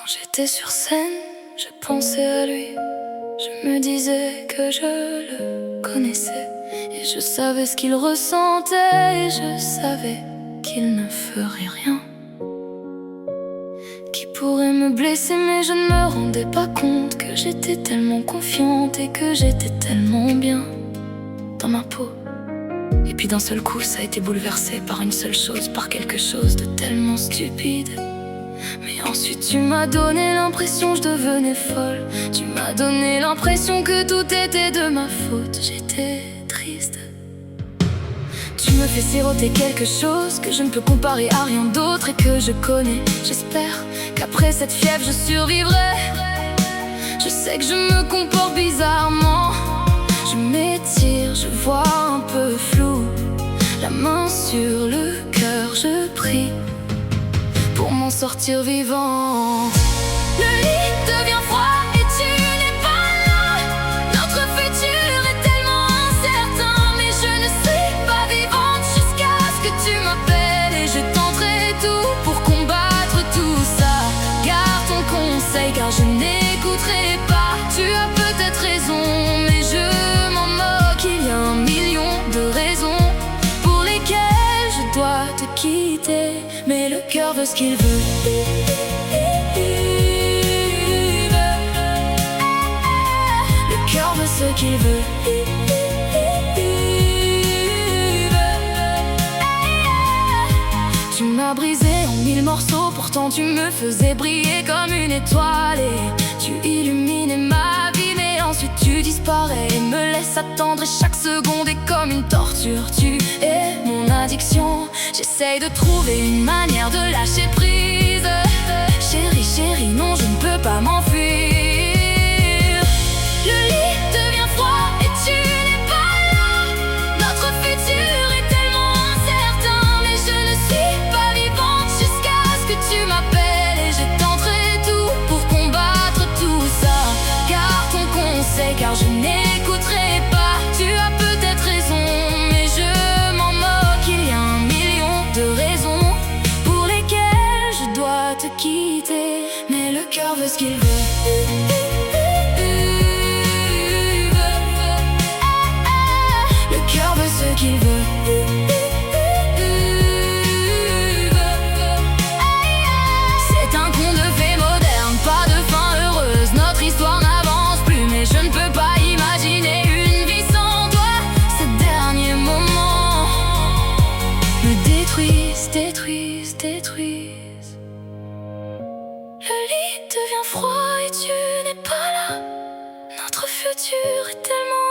Quand j'étais sur scène, je pensais à lui. Je me disais que je le connaissais, et je savais ce qu'il ressentait, et je savais qu'il ne ferait rien qui pourrait me blesser, mais je ne me rendais pas compte que j'étais tellement confiante et que j'étais tellement bien dans ma peau. Et puis d'un seul coup, ça a été bouleversé par une seule chose, par quelque chose de tellement stupide. Mais ensuite tu m'as donné l'impression que je devenais folle. Tu m'as donné l'impression que tout était de ma faute. J'étais triste. Tu me fais siroter quelque chose que je ne peux comparer à rien d'autre et que je connais. J'espère qu'après cette fièvre je survivrai. Je sais que je me comporte bizarrement. Je m'étire, je vois un peu flou. La main sur le cœur, je prie pour m'en sortir vivante. Le lit devient froid et tu n'es pas là. Notre futur est tellement incertain, mais je ne suis pas vivante jusqu'à ce que tu m'appelles. Et je tenterai tout pour combattre tout ça. Garde ton conseil car je n'écouterai pas. Tu as peut-être raison, mais je m'en moque. Il y a 1 million de raisons pour lesquelles je dois te quitter, mais le cœur veut ce qu'il veut. Le cœur veut ce qu'il veut. Tu m'as brisé en 1000 morceaux, pourtant tu me faisais briller comme une étoile. Et tu illuminais ma vie, mais ensuite tu disparais et me laisses attendre. Et chaque seconde est comme une torture. Tu es mon addiction. J'essaye de trouver une manière de lâcher prise. Chérie, chérie, non, je ne peux pas m'enfuir. Le lit devient froid et tu n'es pas là. Notre futur est tellement incertain, mais je ne suis pas vivante jusqu'à ce que tu m'appelles. Et je tenterai tout pour combattre tout ça. Garde ton conseil car je n'écouterai pas. Tu as peut-être raison, mais je m'en moque. Il y a 1 million de raisons pour lesquelles je dois te quitter, mais le cœur veut ce qu'il veut. Le cœur veut ce qu'il veut. C'est un conte de fées moderne, pas de fin heureuse. Notre histoire n'avance plus, mais je ne peux pas imaginer une vie sans toi. Ces derniers moments me détruisent, détruisent, détruisent. Le lit devient froid et tu n'es pas là. Notre futur est tellement